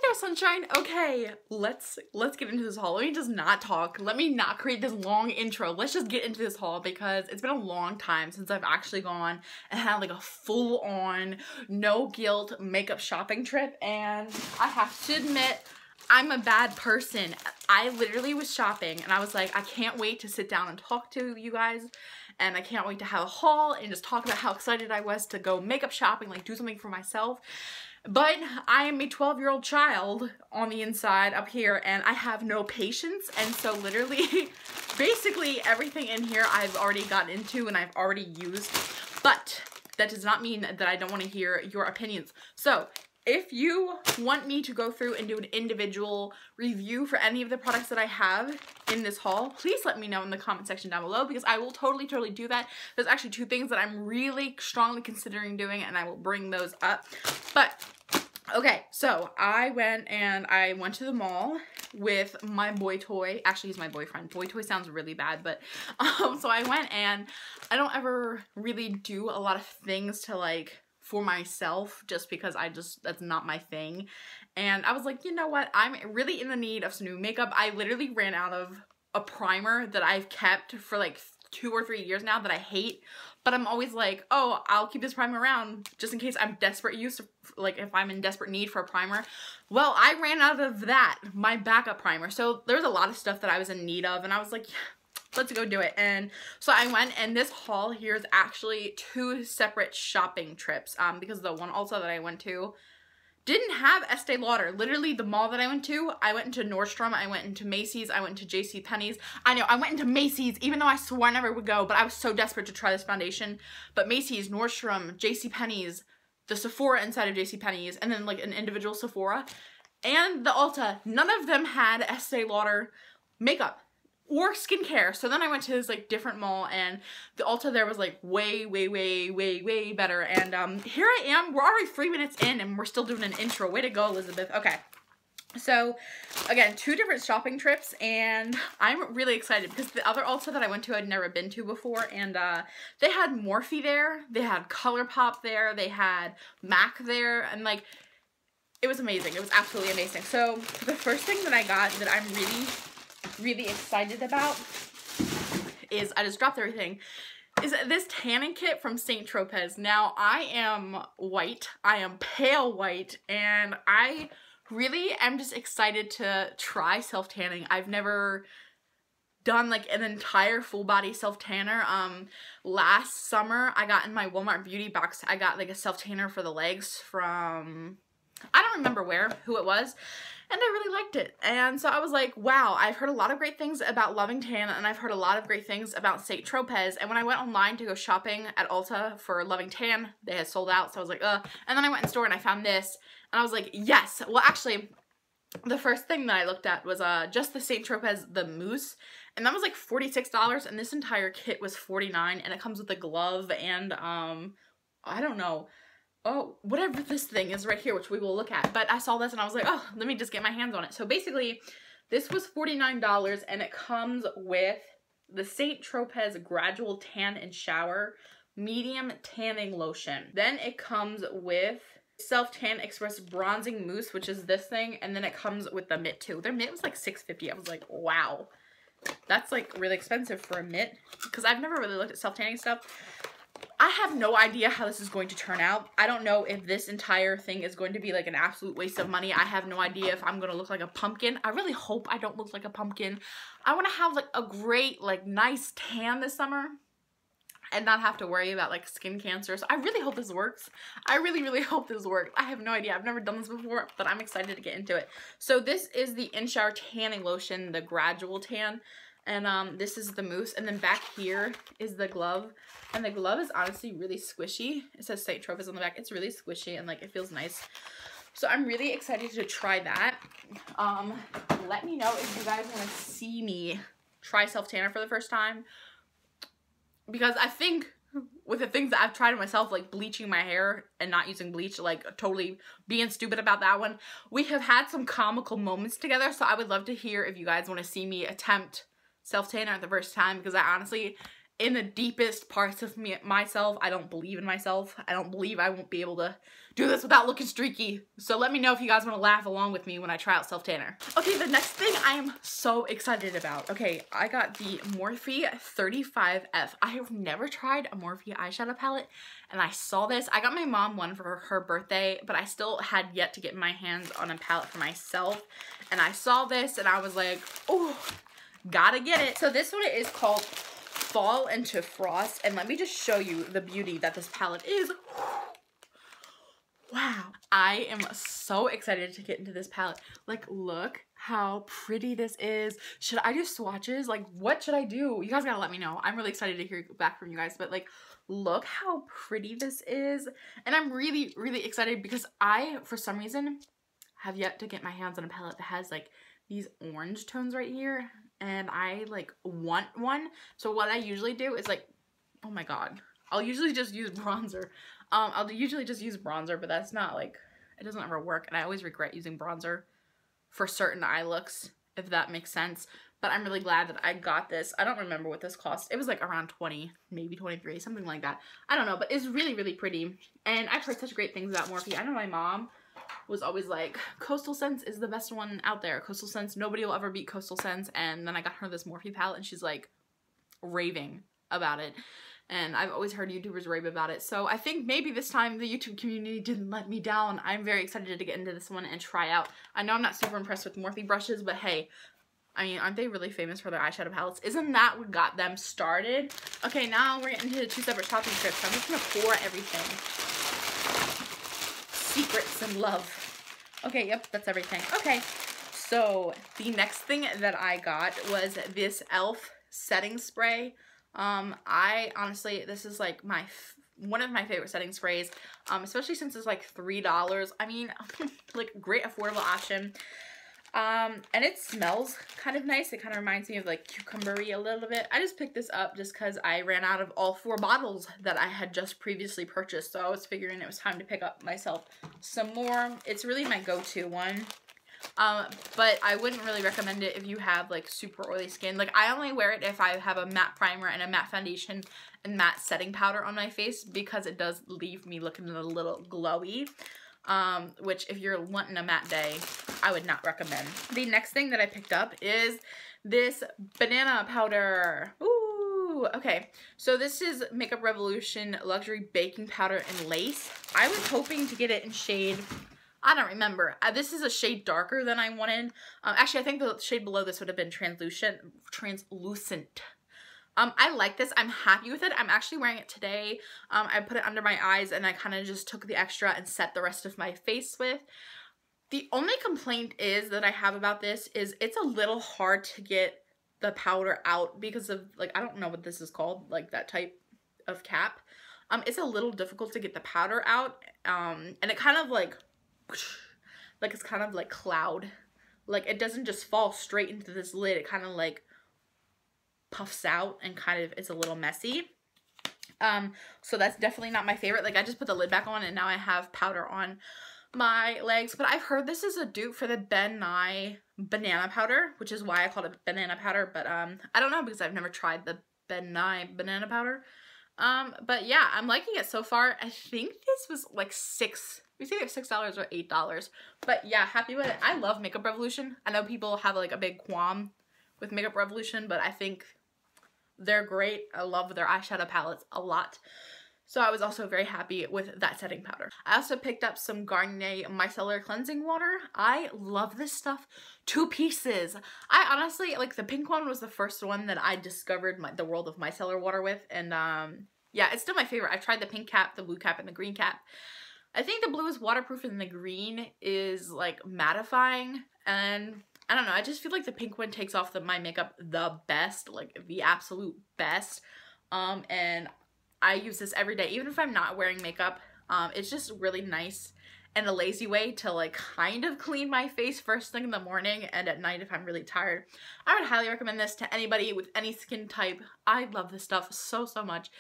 there, sunshine. Okay, let's get into this haul. Let me just not talk. Let me not create this long intro. Let's just get into this haul because it's been a long time since I've actually gone and had like a full-on, no guilt makeup shopping trip, and I have to admit, I'm a bad person. I literally was shopping and I was like, I can't wait to sit down and talk to you guys, and I can't wait to have a haul and just talk about how excited I was to go makeup shopping, like do something for myself. But I am a 12-year-old child on the inside up here, and I have no patience, and so literally basically everything in here I've already gotten into and I've already used, but that does not mean that I don't want to hear your opinions. So if you want me to go through and do an individual review for any of the products that I have in this haul, please let me know in the comment section down below, because I will totally do that. There's actually two things that I'm really strongly considering doing, and I will bring those up. But okay, so I went to the mall with my boy toy. Actually, he's my boyfriend. Boy toy sounds really bad, but so I went, and I don't ever really do a lot of things to like for myself, just because that's not my thing. And I was like, you know what, I'm really in the need of some new makeup. I literally ran out of a primer that I've kept for like 2 or 3 years now that I hate, but I'm always like, oh, I'll keep this primer around just in case I'm like if I'm in desperate need for a primer. Well, I ran out of that, my backup primer. So there's a lot of stuff that I was in need of, and I was like, let's go do it. And so I went, and this haul here is actually 2 separate shopping trips, because the one Ulta that I went to didn't have Estee Lauder. Literally, the mall that I went into Nordstrom, I went into Macy's, I went into JCPenney's. I know, I went into Macy's, even though I swore I never would go, but I was so desperate to try this foundation. But Macy's, Nordstrom, JCPenney's, the Sephora inside of JCPenney's, and then like an individual Sephora, and the Ulta, none of them had Estee Lauder makeup or skincare. So then I went to this like different mall, and the Ulta there was like way better. And here I am, we're already 3 minutes in and we're still doing an intro. Way to go, Elizabeth. Okay, so again, 2 different shopping trips, and I'm really excited because the other Ulta that I went to I'd never been to before, and they had Morphe there, they had ColourPop there, they had MAC there, and like it was amazing. It was absolutely amazing. So the first thing that I got that I'm really excited about is, I just dropped everything, is this tanning kit from Tropez. Now, I am white, I am pale white, and I really am just excited to try self-tanning. I've never done like an entire full body self-tanner. Last summer I got in my Walmart beauty box, I got like a self-tanner for the legs from, I don't remember who it was, and I really liked it. And so I was like, wow, I've heard a lot of great things about Loving Tan, and I've heard a lot of great things about Tropez. And when I went online to go shopping at Ulta for Loving Tan, they had sold out, so I was like, ugh. And then I went in store and I found this, and I was like, yes. Well, actually, the first thing that I looked at was just the Tropez, the mousse, and that was like $46, and this entire kit was $49, and it comes with a glove and, I don't know, oh, whatever this thing is right here, which we will look at. But I saw this and I was like, oh, let me just get my hands on it. So basically, this was $49, and it comes with the Tropez Gradual Tan and Shower Medium Tanning Lotion. Then it comes with Self Tan Express Bronzing Mousse, which is this thing, and then it comes with the mitt too. Their mitt was like $6.50. I was like, wow, that's like really expensive for a mitt, because I've never really looked at self-tanning stuff. I have no idea how this is going to turn out. I don't know if this entire thing is going to be like an absolute waste of money. I have no idea if I'm going to look like a pumpkin. I really hope I don't look like a pumpkin. I want to have like a great, like nice tan this summer and not have to worry about like skin cancer. So I really hope this works. I really hope this works. I have no idea. I've never done this before, but I'm excited to get into it. So this is the In-Shower Tanning Lotion, the Gradual Tan. And this is the mousse, and then back here is the glove, and the glove is honestly really squishy. It says Tropez on the back. It's really squishy, and like it feels nice. So I'm really excited to try that. Let me know if you guys want to see me try self-tanner for the first time, because I think with the things that I've tried on myself, like bleaching my hair and not using bleach, like totally being stupid about that one, we have had some comical moments together. So I would love to hear if you guys want to see me attempt self-tanner at the first time, because I honestly in the deepest parts of myself, I don't believe in myself. I don't believe I won't be able to do this without looking streaky. So let me know if you guys want to laugh along with me when I try out self tanner. Okay, the next thing I am so excited about. Okay, I got the Morphe 35F. I have never tried a Morphe eyeshadow palette, and I saw this. I got my mom one for her birthday, but I still had yet to get my hands on a palette for myself. And I saw this and I was like, oh, gotta get it. So this one is called Fall into Frost, and let me just show you the beauty that this palette is. Wow, I am so excited to get into this palette. Like, look how pretty this is. Should I do swatches? Like, what should I do? You guys gotta let me know. I'm really excited to hear back from you guys, but like, look how pretty this is. And I'm really, really excited because I, for some reason, have yet to get my hands on a palette that has like these orange tones right here, and I like want one. So what I usually do is like, oh my god, I'll usually just use bronzer. I'll usually just use bronzer, but that's not like, it doesn't ever work, and I always regret using bronzer for certain eye looks, if that makes sense. But I'm really glad that I got this. I don't remember what this cost. It was like around 20, maybe 23, something like that. I don't know, but it's really, really pretty. And I've heard such great things about Morphe. I know my mom was always like, Coastal Scents is the best one out there. Coastal Scents, nobody will ever beat Coastal Scents. And then I got her this Morphe palette, and she's like raving about it. And I've always heard YouTubers rave about it. So I think maybe this time the YouTube community didn't let me down. I'm very excited to get into this one and try out. I know I'm not super impressed with Morphe brushes, but hey, I mean, aren't they really famous for their eyeshadow palettes? Isn't that what got them started? Okay, now we're getting into 2 separate shopping trips. I'm just gonna pour everything. Secrets and love. Okay, yep, that's everything. Okay, so the next thing that I got was this e.l.f. setting spray. I honestly, this is like one of my favorite setting sprays, especially since it's like $3. I mean, like, great affordable option. And it smells kind of nice. It kind of reminds me of like cucumbery a little bit. I just picked this up just because I ran out of all 4 bottles that I had just previously purchased. So I was figuring it was time to pick up myself some more. It's really my go-to one. But I wouldn't really recommend it if you have like super oily skin. Like, I only wear it if I have a matte primer and a matte foundation and matte setting powder on my face, because it does leave me looking a little glowy. Which if you're wanting a matte day, I would not recommend. The next thing that I picked up is this banana powder. Ooh, okay. So this is Makeup Revolution Luxury Baking Powder in Lace. I was hoping to get it in shade, I don't remember. This is a shade darker than I wanted. Actually, I think the shade below this would have been translucent. I like this. I'm happy with it. I'm actually wearing it today. I put it under my eyes, and I kind of just took the extra and set the rest of my face with. The only complaint is that I have about this is it's a little hard to get the powder out because of, like, I don't know what this is called, like that type of cap. It's a little difficult to get the powder out, and it kind of like it's kind of like cloud. Like, it doesn't just fall straight into this lid. It kind of like puffs out and kind of is a little messy. So that's definitely not my favorite. Like, I just put the lid back on and now I have powder on my legs. But I've heard this is a dupe for the Ben Nye banana powder, which is why I called it banana powder. But I don't know, because I've never tried the Ben Nye banana powder. But yeah, I'm liking it so far. I think this was like it's either $6 or $8. But yeah, happy with it. I love Makeup Revolution. I know people have like a big qualm with Makeup Revolution, but I think they're great. I love their eyeshadow palettes a lot. So I was also very happy with that setting powder. I also picked up some Garnier Micellar Cleansing Water. I love this stuff. 2 pieces. I honestly, like, the pink one was the first one that I discovered the world of micellar water with. And yeah, it's still my favorite. I've tried the pink cap, the blue cap, and the green cap. I think the blue is waterproof and the green is like mattifying. And I don't know, I just feel like the pink one takes off my makeup the best, like the absolute best. And I use this every day, even if I'm not wearing makeup. It's just really nice and a lazy way to like kind of clean my face first thing in the morning and at night if I'm really tired. I would highly recommend this to anybody with any skin type. I love this stuff so, so much.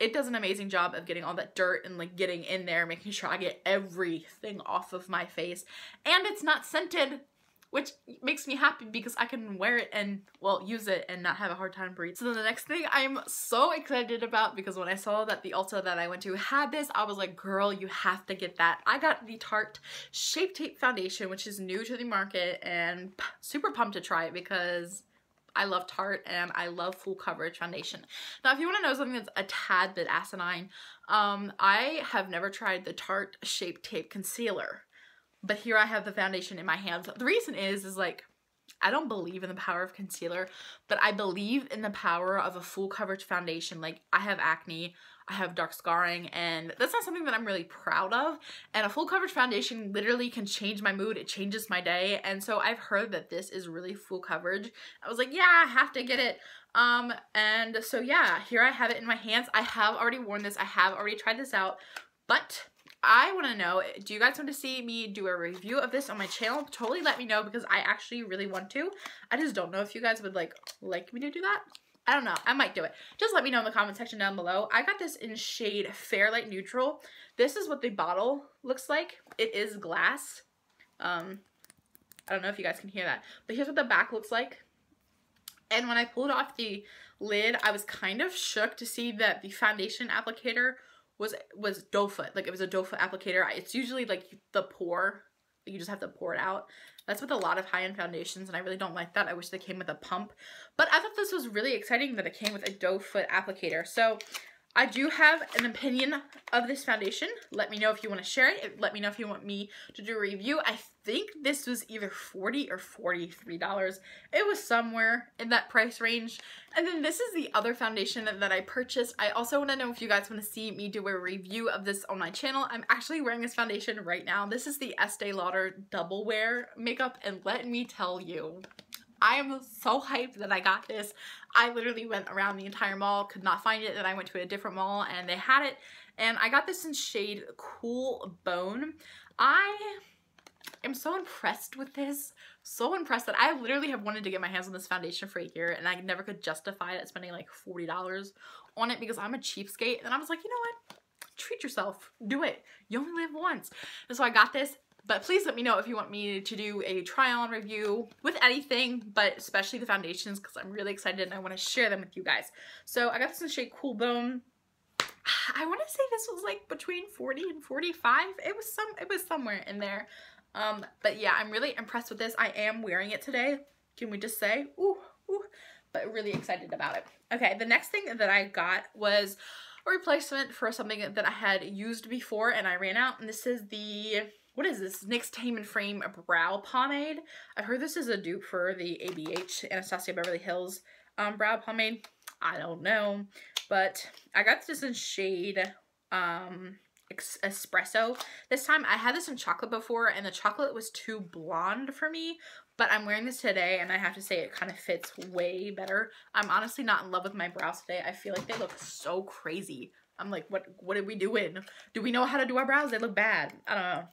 It does an amazing job of getting all that dirt and like getting in there, making sure I get everything off of my face. And it's not scented, which makes me happy because I can wear it and, well, use it and not have a hard time breathing. So then the next thing I'm so excited about, because when I saw that the Ulta that I went to had this, I was like, girl, you have to get that. I got the Tarte Shape Tape Foundation, which is new to the market, and super pumped to try it because I love Tarte and I love full coverage foundation. Now, if you want to know something that's a tad bit asinine, I have never tried the Tarte Shape Tape Concealer. But here I have the foundation in my hands. The reason is like, I don't believe in the power of concealer, but I believe in the power of a full coverage foundation. Like, I have acne, I have dark scarring, and that's not something that I'm really proud of. And a full coverage foundation literally can change my mood. It changes my day. And so I've heard that this is really full coverage. I was like, yeah, I have to get it. And so yeah, here I have it in my hands. I have already worn this. I have already tried this out, but I want to know, do you guys want to see me do a review of this on my channel? Totally let me know because I actually really want to. I just don't know if you guys would like me to do that. I don't know. I might do it. Just let me know in the comment section down below. I got this in shade Fairlight Neutral. This is what the bottle looks like. It is glass. I don't know if you guys can hear that, but here's what the back looks like. And when I pulled off the lid, I was kind of shook to see that the foundation applicator was doe foot. Like, it was a doe foot applicator. It's usually like the pour, you just have to pour it out. That's with a lot of high-end foundations, and I really don't like that. I wish they came with a pump, but I thought this was really exciting that it came with a doe foot applicator. So I do have an opinion of this foundation. Let me know if you want to share it. Let me know if you want me to do a review. I think this was either $40 or $43. It was somewhere in that price range. And then this is the other foundation that I purchased. I also want to know if you guys want to see me do a review of this on my channel. I'm actually wearing this foundation right now. This is the Estee Lauder Double Wear makeup, and let me tell you, I am so hyped that I got this. I literally went around the entire mall, could not find it, and I went to a different mall and they had it. And I got this in shade Cool Bone. I am so impressed with this. So impressed that I literally have wanted to get my hands on this foundation for a year, and I never could justify it spending like $40 on it because I'm a cheapskate. And I was like, you know what? Treat yourself. Do it. You only live once. And so I got this. But please let me know if you want me to do a try-on review with anything, but especially the foundations, because I'm really excited and I want to share them with you guys. So I got this in shade Cool Bone. I want to say this was like between 40 and 45. It was somewhere in there. But yeah, I'm really impressed with this. I am wearing it today. Can we just say, ooh, but really excited about it. Okay, the next thing that I got was a replacement for something that I had used before and I ran out, and this is the, what is this? NYX Tame and Frame Brow Pomade. I've heard this is a dupe for the ABH, Anastasia Beverly Hills brow pomade. I don't know, but I got this in shade Espresso. This time I had this in chocolate before, and the chocolate was too blonde for me, but I'm wearing this today and I have to say it kind of fits way better. I'm honestly not in love with my brows today. I feel like they look so crazy. I'm like, what are we doing? Do we know how to do our brows? They look bad. I don't know.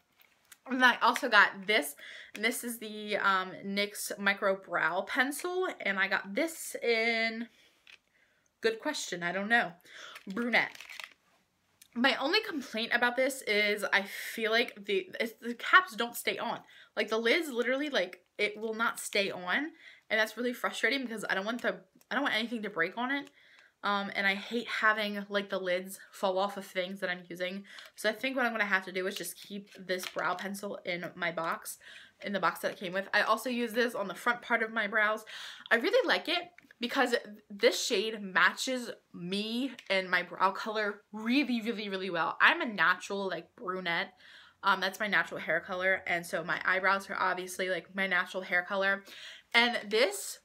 And then I also got this, and this is the NYX Micro Brow Pencil, and I got this in, good question, I don't know, brunette. My only complaint about this is I feel like the caps don't stay on. Like, the lids literally, like, it will not stay on, and that's really frustrating because I don't want anything to break on it. And I hate having like the lids fall off of things that I'm using. So I think what I'm going to have to do is just keep this brow pencil in my box, in the box that it came with. I also use this on the front part of my brows. I really like it because this shade matches me and my brow color really well. I'm a natural like brunette. That's my natural hair color. And so my eyebrows are obviously like my natural hair color. And this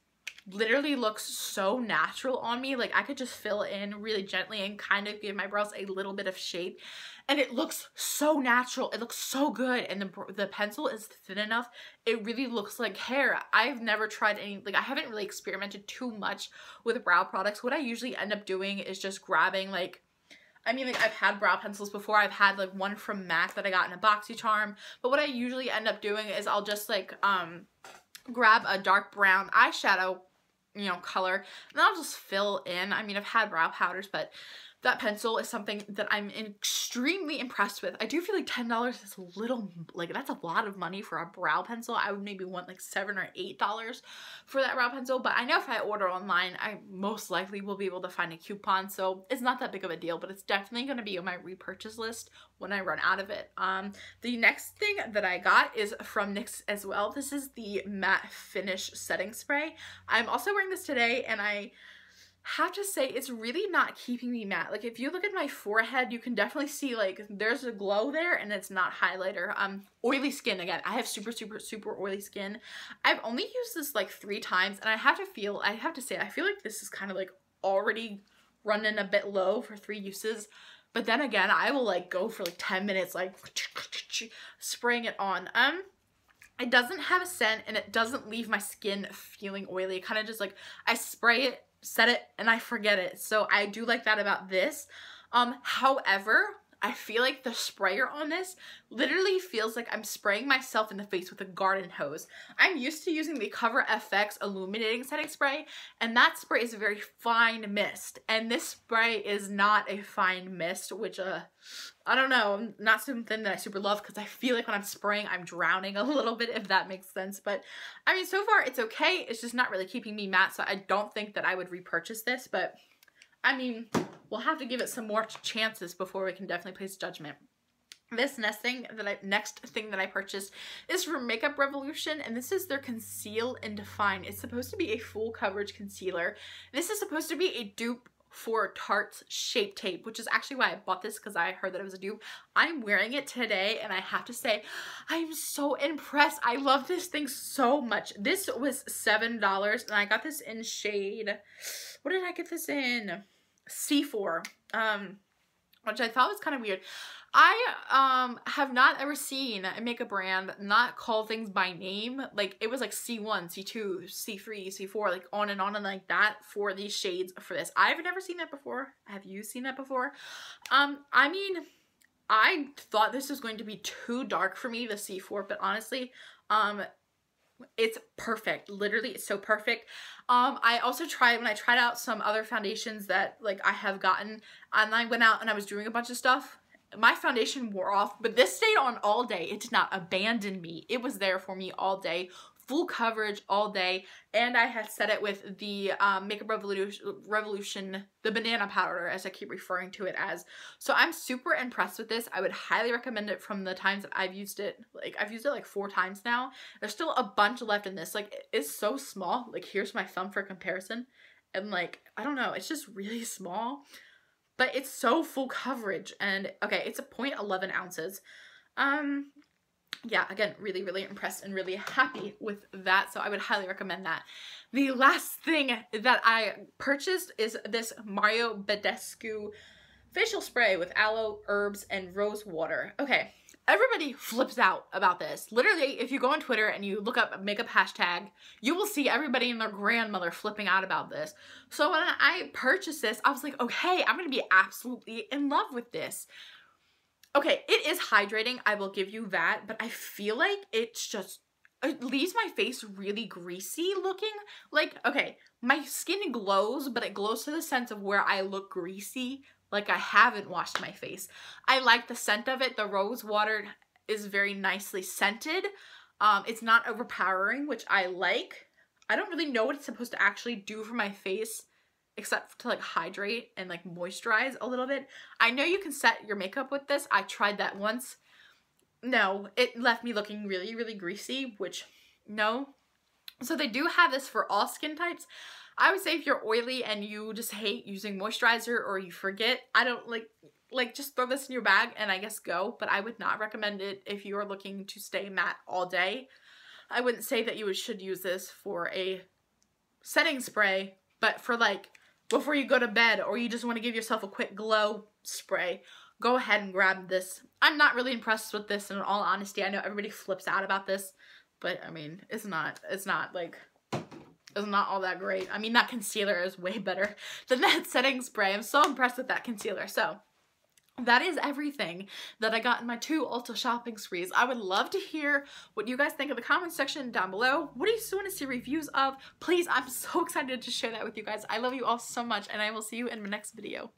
literally looks so natural on me. Like, I could just fill in really gently and kind of give my brows a little bit of shape, and it looks so natural. It looks so good, and the pencil is thin enough. It really looks like hair. I've never tried any, like, I haven't really experimented too much with brow products. What I usually end up doing is just grabbing, like, I mean, like, I've had brow pencils before. I've had like one from MAC that I got in a BoxyCharm, but what I usually end up doing is I'll just like grab a dark brown eyeshadow, you know, color, and then I'll just fill in. I mean, I've had brow powders, but that pencil is something that I'm extremely impressed with. I do feel like $10 is a little, like, that's a lot of money for a brow pencil. I would maybe want like $7 or $8 for that brow pencil, but I know if I order online, I most likely will be able to find a coupon, so it's not that big of a deal, but it's definitely going to be on my repurchase list when I run out of it. The next thing that I got is from NYX as well. This is the Matte Finish Setting Spray. I'm also wearing this today, and I have to say it's really not keeping me matte. Like, if you look at my forehead, you can definitely see like there's a glow there, and it's not highlighter. Oily skin again. I have super oily skin. I've only used this like 3 times, and I have to say I feel like this is kind of like already running a bit low for 3 uses. But then again, I will like go for like 10 minutes like spraying it on. It doesn't have a scent, and it doesn't leave my skin feeling oily. It kind of just like, I spray it, set it, and I forget it. So I do like that about this. However, I feel like the sprayer on this literally feels like I'm spraying myself in the face with a garden hose. I'm used to using the Cover FX Illuminating Setting Spray, and that spray is a very fine mist. And this spray is not a fine mist, which, I don't know, not something that I super love, because I feel like when I'm spraying, I'm drowning a little bit, if that makes sense. But, I mean, so far it's okay. It's just not really keeping me matte, so I don't think that I would repurchase this, but I mean, we'll have to give it some more chances before we can definitely place judgment. This next thing that I purchased is from Makeup Revolution, and this is their Conceal and Define. It's supposed to be a full coverage concealer. This is supposed to be a dupe for Tarte's Shape Tape, which is actually why I bought this, because I heard that it was a dupe. I'm wearing it today, and I have to say, I'm so impressed. I love this thing so much. This was $7, and I got this in shade, what did I get this in? C4, which I thought was kind of weird. I have not ever seen a makeup brand not call things by name. Like, it was like C1, C2, C3, C4, like on and like that for these shades for this. I've never seen that before. Have you seen that before? I mean, I thought this was going to be too dark for me, the C4, but honestly, it's perfect. Literally, it's so perfect. I also tried, when I tried out some other foundations that like I have gotten, and I went out and I was doing a bunch of stuff, my foundation wore off, but this stayed on all day. It did not abandon me. It was there for me all day, full coverage all day, and I had set it with the Makeup Revolution, the banana powder, as I keep referring to it as. So I'm super impressed with this. I would highly recommend it from the times that I've used it. Like, I've used it like 4 times now. There's still a bunch left in this. Like, it's so small. Like, here's my thumb for comparison. And like, I don't know, it's just really small. But it's so full coverage, and okay, it's a 0.11 ounces. Yeah, again, really impressed and really happy with that, so I would highly recommend that. The last thing that I purchased is this Mario Badescu facial spray with aloe, herbs, and rose water. Okay, everybody flips out about this. Literally, if you go on Twitter and you look up a makeup hashtag, you will see everybody and their grandmother flipping out about this. So when I purchased this, I was like, okay, I'm gonna be absolutely in love with this. Okay, it is hydrating, I will give you that, but I feel like it leaves my face really greasy looking. Like, okay, my skin glows, but it glows to the sense of where I look greasy, like I haven't washed my face. I like the scent of it. The rose water is very nicely scented. It's not overpowering, which I like. I don't really know what it's supposed to actually do for my face, except to like hydrate and like moisturize a little bit. I know you can set your makeup with this. I tried that once. No, it left me looking really greasy, which no. So they do have this for all skin types. I would say if you're oily and you just hate using moisturizer, or you forget, I don't like just throw this in your bag and I guess go, but I would not recommend it if you are looking to stay matte all day. I wouldn't say that you should use this for a setting spray, but for like before you go to bed, or you just want to give yourself a quick glow spray, go ahead and grab this. I'm not really impressed with this, in all honesty. I know everybody flips out about this, but I mean, it's not all that great. I mean, that concealer is way better than that setting spray. I'm so impressed with that concealer. So that is everything that I got in my 2 Ulta shopping sprees. I would love to hear what you guys think in the comment section down below. What do you want to see reviews of? Please, I'm so excited to share that with you guys. I love you all so much, and I will see you in my next video.